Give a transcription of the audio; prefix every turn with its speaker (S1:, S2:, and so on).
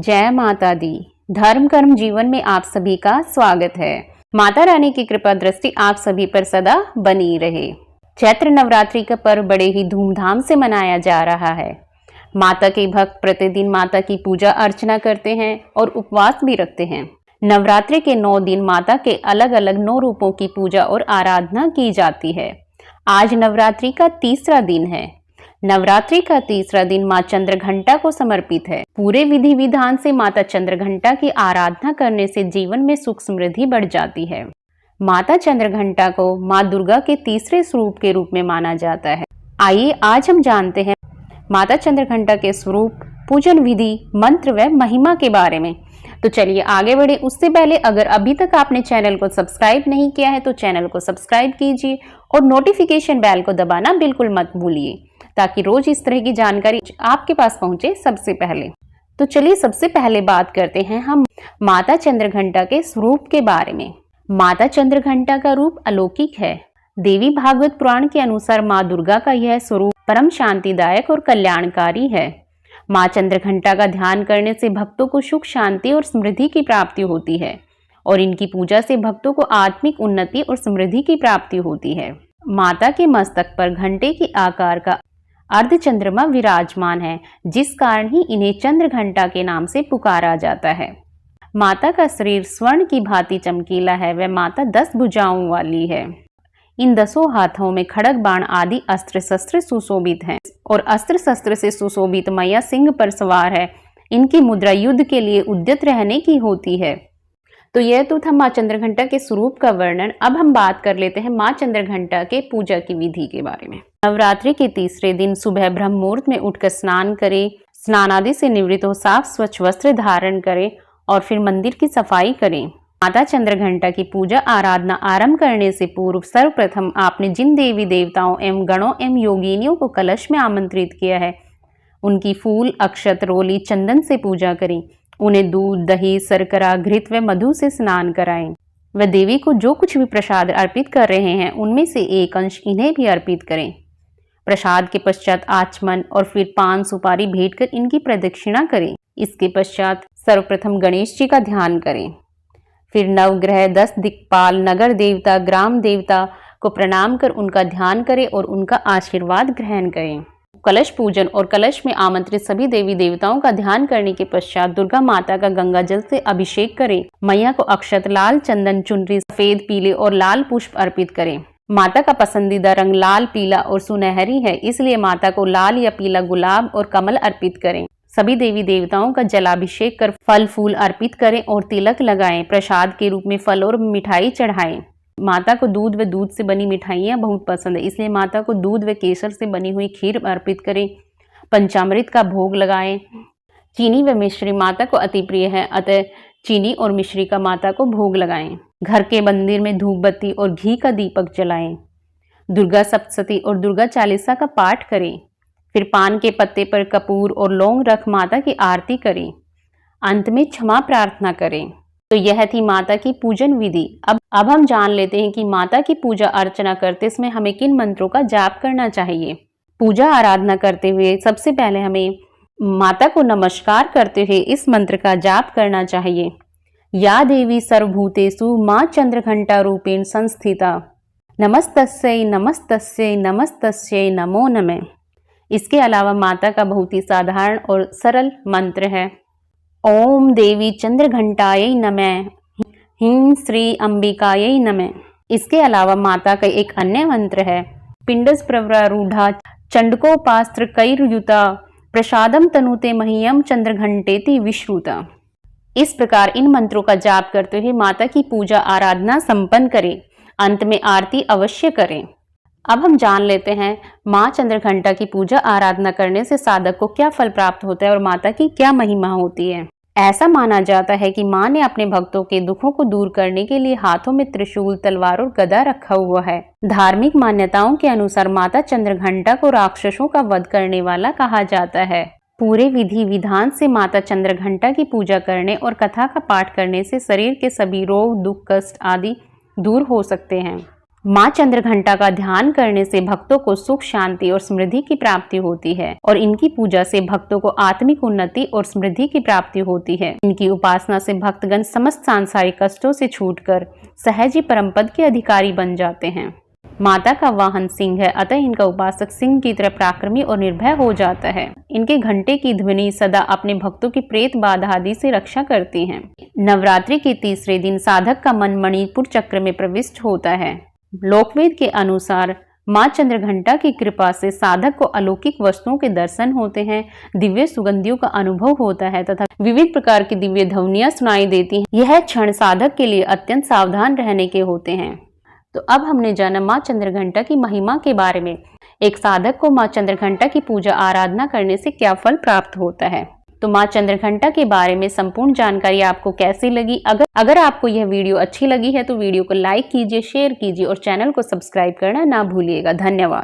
S1: जय माता दी। धर्म कर्म जीवन में आप सभी का स्वागत है। माता रानी की कृपा दृष्टि आप सभी पर सदा बनी रहे। चैत्र नवरात्रि का पर्व बड़े ही धूमधाम से मनाया जा रहा है। माता के भक्त प्रतिदिन माता की पूजा अर्चना करते हैं और उपवास भी रखते हैं। नवरात्रि के 9 दिन माता के अलग अलग 9 रूपों की पूजा और आराधना की जाती है। आज नवरात्रि का तीसरा दिन है। नवरात्रि का तीसरा दिन मां चंद्रघंटा को समर्पित है। पूरे विधि विधान से माता चंद्रघंटा की आराधना करने से जीवन में सुख समृद्धि बढ़ जाती है। माता चंद्रघंटा को मां दुर्गा के तीसरे स्वरूप के रूप में माना जाता है। आइए आज हम जानते हैं माता चंद्रघंटा के स्वरूप, पूजन विधि, मंत्र व महिमा के बारे में। तो चलिए आगे बढ़े। उससे पहले अगर अभी तक आपने चैनल को सब्सक्राइब नहीं किया है तो चैनल को सब्सक्राइब कीजिए और नोटिफिकेशन बेल को दबाना बिल्कुल मत भूलिए, ताकि रोज इस तरह की जानकारी आपके पास पहुंचे सबसे पहले। तो चलिए सबसे पहले बात करते हैं हम माता चंद्रघंटा के स्वरूप के बारे में। माता चंद्रघंटा का रूप अलौकिक है। देवी भागवत पुराण के अनुसार माँ दुर्गा का यह स्वरूप परम शांतिदायक और कल्याणकारी है। माँ चंद्रघंटा का ध्यान करने से भक्तों को सुख, शांति और समृद्धि की प्राप्ति होती है और इनकी पूजा से भक्तों को आत्मिक उन्नति और समृद्धि की प्राप्ति होती है। माता के मस्तक पर घंटे के आकार का अर्धचंद्रमा विराजमान है, जिस कारण ही इन्हें चंद्रघंटा के नाम से पुकारा जाता है। माता का शरीर स्वर्ण की भांति चमकीला है। वह माता 10 भुजाओं वाली है। इन 10 हाथों में खड़ग, बाण आदि अस्त्र शस्त्र सुशोभित हैं और अस्त्र शस्त्र से सुशोभित मैया सिंह पर सवार है। इनकी मुद्रा युद्ध के लिए उद्यत रहने की होती है। तो यह तो था माँ चंद्रघंटा के स्वरूप का वर्णन। अब हम बात कर लेते हैं माँ चंद्रघंटा के पूजा की विधि के बारे में। नवरात्रि के तीसरे दिन सुबह ब्रह्म मुहूर्त में उठकर स्नान करें। स्नान आदि से निवृत्त हो साफ स्वच्छ वस्त्र धारण करें और फिर मंदिर की सफाई करें। माता चंद्रघंटा की पूजा आराधना आरंभ करने से पूर्व सर्वप्रथम आपने जिन देवी देवताओं एवं गणों एवं योगिनियों को कलश में आमंत्रित किया है, उनकी फूल, अक्षत, रोली, चंदन से पूजा करें। उन्हें दूध, दही, शर्करा, घृत व मधु से स्नान कराएं। व देवी को जो कुछ भी प्रसाद अर्पित कर रहे हैं उनमें से एक अंश इन्हें भी अर्पित करें। प्रसाद के पश्चात आचमन और फिर पान सुपारी भेंट कर इनकी प्रदक्षिणा करें। इसके पश्चात सर्वप्रथम गणेश जी का ध्यान करें। फिर नवग्रह, 10 दिक्पाल, नगर देवता, ग्राम देवता को प्रणाम कर उनका ध्यान करें और उनका आशीर्वाद ग्रहण करें। कलश पूजन और कलश में आमंत्रित सभी देवी देवताओं का ध्यान करने के पश्चात दुर्गा माता का गंगा जल से अभिषेक करें। मैया को अक्षत, लाल चंदन, चुनरी, सफेद, पीले और लाल पुष्प अर्पित करें। माता का पसंदीदा रंग लाल, पीला और सुनहरी है, इसलिए माता को लाल या पीला गुलाब और कमल अर्पित करें। सभी देवी देवताओं का जलाभिषेक कर फल फूल अर्पित करें और तिलक लगाएं। प्रसाद के रूप में फल और मिठाई चढ़ाएं। माता को दूध व दूध से बनी मिठाइयाँ बहुत पसंद है, इसलिए माता को दूध व केसर से बनी हुई खीर अर्पित करें। पंचामृत का भोग लगाएं। चीनी व मिश्री माता को अति प्रिय है, अतः चीनी और मिश्री का माता को भोग लगाएं। घर के मंदिर में धूप बत्ती और घी का दीपक जलाएं। दुर्गा सप्तशती और दुर्गा चालीसा का पाठ करें। फिर पान के पत्ते पर कपूर और लौंग रख माता की आरती करें। अंत में क्षमा प्रार्थना करें। तो यह थी माता की पूजन विधि। अब हम जान लेते हैं कि माता की पूजा अर्चना करते समय हमें किन मंत्रों का जाप करना चाहिए। पूजा आराधना करते हुए सबसे पहले हमें माता को नमस्कार करते हुए इस मंत्र का जाप करना चाहिए। या देवी सर्वभूतेषु माँ चंद्रघंटा रूपेण संस्थिता, नमस्तस्यै नमस्तस्यै नमस्तस्यै नमो नमः। इसके अलावा माता का बहुत ही साधारण और सरल मंत्र है, ओम देवी चंद्रघंटायै नमः, ह्रीं श्री अंबिकायै नमः। इसके अलावा माता का एक अन्य मंत्र है, पिंडस प्रवरारूढ़ा चंडकोपास्त्र कैर्युता प्रसादम तनुते मह्यम चंद्रघंटेति विश्रुता। इस प्रकार इन मंत्रों का जाप करते हुए माता की पूजा आराधना संपन्न करें। अंत में आरती अवश्य करें। अब हम जान लेते हैं माँ चंद्रघंटा की पूजा आराधना करने से साधक को क्या फल प्राप्त होता है और माता की क्या महिमा होती है। ऐसा माना जाता है कि माँ ने अपने भक्तों के दुखों को दूर करने के लिए हाथों में त्रिशूल, तलवार और गदा रखा हुआ है। धार्मिक मान्यताओं के अनुसार माता चंद्रघंटा को राक्षसों का वध करने वाला कहा जाता है। पूरे विधि विधान से माता चंद्रघंटा की पूजा करने और कथा का पाठ करने से शरीर के सभी रोग, दुख, कष्ट आदि दूर हो सकते हैं। माँ चंद्रघंटा का ध्यान करने से भक्तों को सुख, शांति और समृद्धि की प्राप्ति होती है और इनकी पूजा से भक्तों को आत्मिक उन्नति और समृद्धि की प्राप्ति होती है। इनकी उपासना से भक्तगण समस्त सांसारिक कष्टों से छूटकर सहज ही परम पद के अधिकारी बन जाते हैं। माता का वाहन सिंह है, अतः इनका उपासक सिंह की तरह पराक्रमी और निर्भय हो जाता है। इनके घंटे की ध्वनि सदा अपने भक्तों की प्रेत बाधा आदि से रक्षा करती है। नवरात्रि के तीसरे दिन साधक का मन मणिपुर चक्र में प्रविष्ट होता है। लोकवेद के अनुसार माँ चंद्रघंटा की कृपा से साधक को अलौकिक वस्तुओं के दर्शन होते हैं, दिव्य सुगंधियों का अनुभव होता है तथा विविध प्रकार की दिव्य ध्वनियां सुनाई देती हैं। यह क्षण साधक के लिए अत्यंत सावधान रहने के होते हैं। तो अब हमने जाना माँ चंद्रघंटा की महिमा के बारे में। एक साधक को माँ चंद्रघंटा की पूजा आराधना करने से क्या फल प्राप्त होता है। तो माँ चंद्रघंटा के बारे में संपूर्ण जानकारी आपको कैसी लगी? अगर आपको यह वीडियो अच्छी लगी है तो वीडियो को लाइक कीजिए, शेयर कीजिए और चैनल को सब्सक्राइब करना ना भूलिएगा। धन्यवाद।